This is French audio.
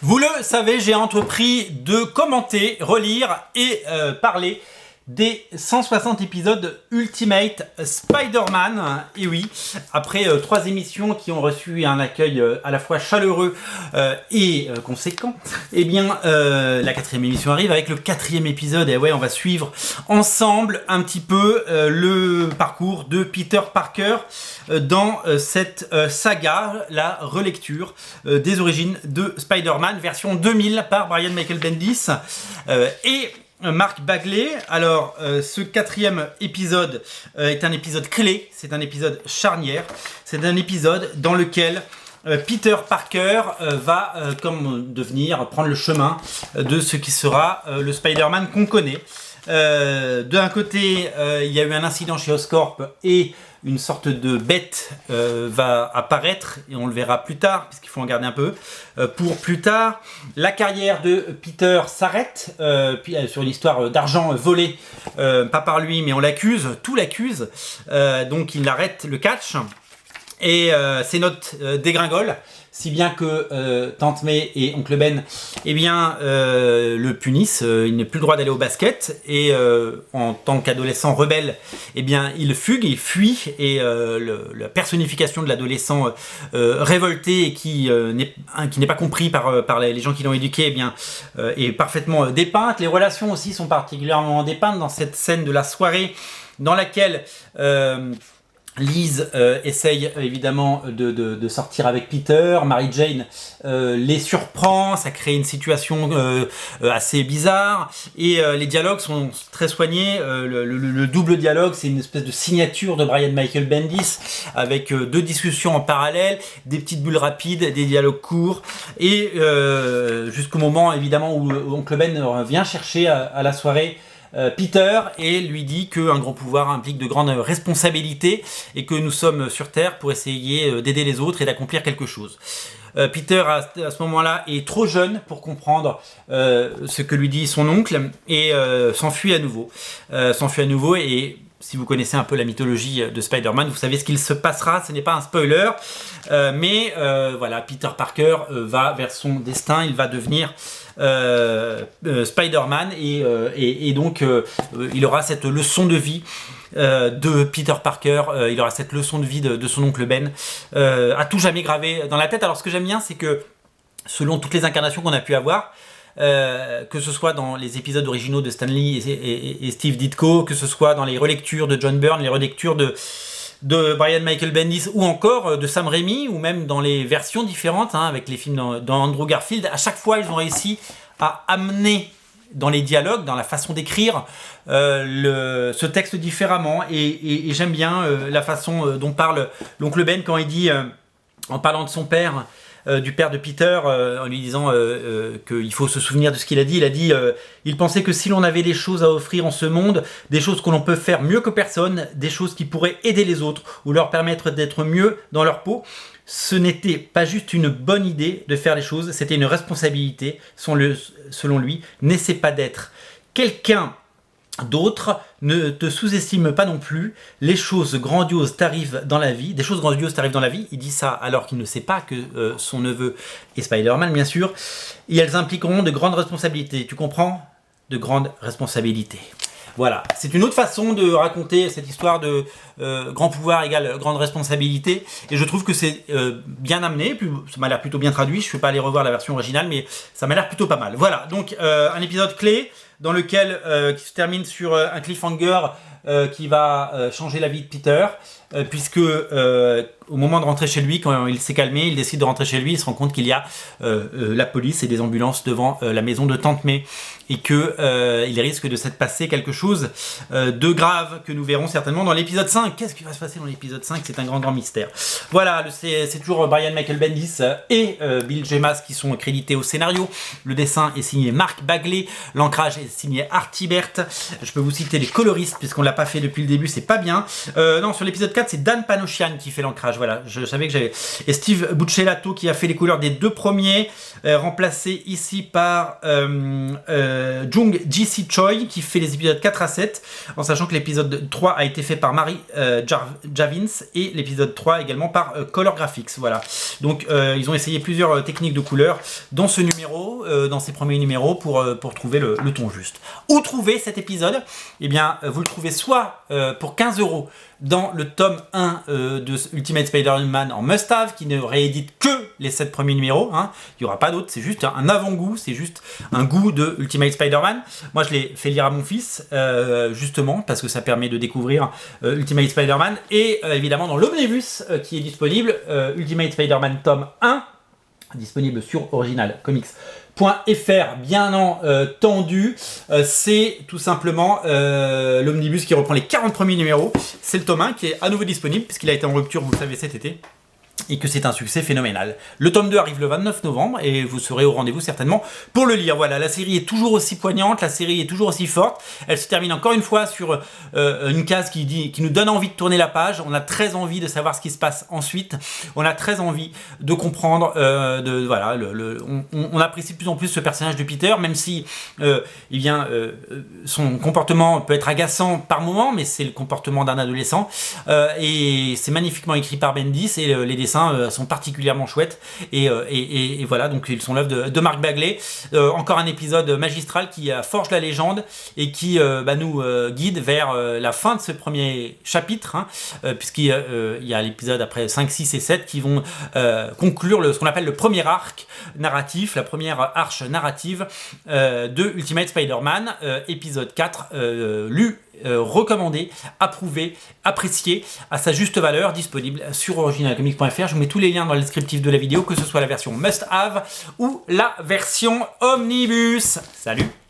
Vous le savez, j'ai entrepris de commenter, relire et parler des 160 épisodes Ultimate Spider-Man. Et oui, après 3 émissions qui ont reçu un accueil à la fois chaleureux et conséquent, eh bien la 4e émission arrive avec le 4e épisode. Et ouais, on va suivre ensemble un petit peu le parcours de Peter Parker dans cette saga, la relecture des origines de Spider-Man version 2000 par Brian Michael Bendis et Mark Bagley. Alors, ce 4e épisode est un épisode clé, c'est un épisode charnière, c'est un épisode dans lequel Peter Parker va prendre le chemin de ce qui sera le Spider-Man qu'on connaît. D'un côté, il y a eu un incident chez Oscorp et une sorte de bête va apparaître, et on le verra plus tard, puisqu'il faut en garder un peu pour plus tard. La carrière de Peter s'arrête sur une histoire d'argent volé, pas par lui, mais on l'accuse, tout l'accuse, donc il arrête le catch, et ses notes dégringolent, si bien que Tante May et Oncle Ben le punissent. Il n'a plus le droit d'aller au basket, et en tant qu'adolescent rebelle, il fugue, il fuit, et la personnification de l'adolescent révolté et qui n'est pas compris par les gens qui l'ont éduqué est parfaitement dépeinte. Les relations aussi sont particulièrement dépeintes dans cette scène de la soirée dans laquelle Liz essaye évidemment de sortir avec Peter. Mary Jane les surprend, ça crée une situation assez bizarre, et les dialogues sont très soignés. Le double dialogue, c'est une espèce de signature de Brian Michael Bendis, avec 2 discussions en parallèle, des petites bulles rapides, des dialogues courts, et jusqu'au moment évidemment où Oncle Ben vient chercher à la soirée Peter et lui dit qu'un grand pouvoir implique de grandes responsabilités et que nous sommes sur Terre pour essayer d'aider les autres et d'accomplir quelque chose. Peter à ce moment-là est trop jeune pour comprendre ce que lui dit son oncle et s'enfuit à nouveau. Et si vous connaissez un peu la mythologie de Spider-Man, vous savez ce qu'il se passera, ce n'est pas un spoiler, mais voilà, Peter Parker va vers son destin, il va devenir Spider-Man, et donc il aura cette leçon de vie de Peter Parker, il aura cette leçon de vie de son oncle Ben à tout jamais gravé dans la tête. Alors ce que j'aime bien, c'est que selon toutes les incarnations qu'on a pu avoir, que ce soit dans les épisodes originaux de Stan Lee et Steve Ditko, que ce soit dans les relectures de John Byrne, les relectures de Brian Michael Bendis, ou encore de Sam Raimi, ou même dans les versions différentes avec les films dans Andrew Garfield, à chaque fois ils ont réussi à amener dans les dialogues, dans la façon d'écrire ce texte différemment, et j'aime bien la façon dont parle l'oncle Ben quand il dit, en parlant de son père, du père de Peter, en lui disant qu'il faut se souvenir de ce qu'il a dit. Il a dit il pensait que si l'on avait des choses à offrir en ce monde, des choses que l'on peut faire mieux que personne, des choses qui pourraient aider les autres ou leur permettre d'être mieux dans leur peau, ce n'était pas juste une bonne idée de faire les choses, c'était une responsabilité. Selon lui, n'essaie pas d'être quelqu'un d'autres, ne te sous-estime pas non plus, les choses grandioses t'arrivent dans la vie, des choses grandioses t'arrivent dans la vie. Il dit ça alors qu'il ne sait pas que son neveu est Spider-Man, bien sûr, et elles impliqueront de grandes responsabilités, tu comprends? De grandes responsabilités. Voilà, c'est une autre façon de raconter cette histoire de grand pouvoir égale grande responsabilité, et je trouve que c'est bien amené, puis ça m'a l'air plutôt bien traduit. Je ne vais pas aller revoir la version originale, mais ça m'a l'air plutôt pas mal. Voilà, donc un épisode clé dans lequel qui se termine sur un cliffhanger qui va changer la vie de Peter, puisque au moment de rentrer chez lui, quand il s'est calmé, il décide de rentrer chez lui, il se rend compte qu'il y a la police et des ambulances devant la maison de Tante May, et qu'il risque de s'être passé quelque chose de grave que nous verrons certainement dans l'épisode 5. Qu'est-ce qui va se passer dans l'épisode 5? C'est un grand mystère. Voilà, c'est toujours Brian Michael Bendis et Bill Jemas qui sont crédités au scénario. Le dessin est signé Mark Bagley, l'ancrage est signé Artibert. Je peux vous citer les coloristes, puisqu'on l'a pas fait depuis le début, c'est pas bien. Non, sur l'épisode 4, c'est Dan Panosian qui fait l'ancrage, voilà, je savais que j'avais... Et Steve Buccellato qui a fait les couleurs des 2 premiers, remplacé ici par Jung Ji-si Choi qui fait les épisodes 4 à 7, en sachant que l'épisode 3 a été fait par Marie Javins et l'épisode 3 également par Color Graphics, voilà. Donc ils ont essayé plusieurs techniques de couleurs dans ce numéro, dans ces premiers numéros pour trouver le ton juste. Où trouver cet épisode? Eh bien, vous le trouvez soit pour 15 € dans le tome 1 de Ultimate Spider-Man en must-have, qui ne réédite que les 7 premiers numéros, hein. Il n'y aura pas d'autres, c'est juste un avant-goût, c'est juste un goût de Ultimate Spider-Man. Moi, je l'ai fait lire à mon fils, justement, parce que ça permet de découvrir Ultimate Spider-Man, et évidemment dans l'omnibus qui est disponible, Ultimate Spider-Man tome 1, disponible sur originalcomics.fr, bien entendu. C'est tout simplement l'omnibus qui reprend les 40 premiers numéros. C'est le tome 1 qui est à nouveau disponible puisqu'il a été en rupture, vous le savez, cet été. Et que c'est un succès phénoménal. Le tome 2 arrive le 29 novembre et vous serez au rendez-vous certainement pour le lire. Voilà, la série est toujours aussi poignante, la série est toujours aussi forte. Elle se termine encore une fois sur une case qui nous donne envie de tourner la page. On a très envie de savoir ce qui se passe ensuite. On a très envie de comprendre, voilà, on apprécie de plus en plus ce personnage de Peter, même si son comportement peut être agaçant par moments, mais c'est le comportement d'un adolescent. Et c'est magnifiquement écrit par Bendis et les dessins sont particulièrement chouettes et voilà, donc ils sont l'œuvre de Mark Bagley. Encore un épisode magistral qui forge la légende et qui nous guide vers la fin de ce premier chapitre, hein, puisqu'il y a l'épisode après 5, 6 et 7 qui vont conclure ce qu'on appelle le premier arc narratif, la première arche narrative de Ultimate Spider-Man, épisode 4, lu, recommandé, approuvé, apprécié à sa juste valeur, disponible sur originalcomics.fr. Je vous mets tous les liens dans le descriptif de la vidéo, que ce soit la version must-have ou la version omnibus. Salut!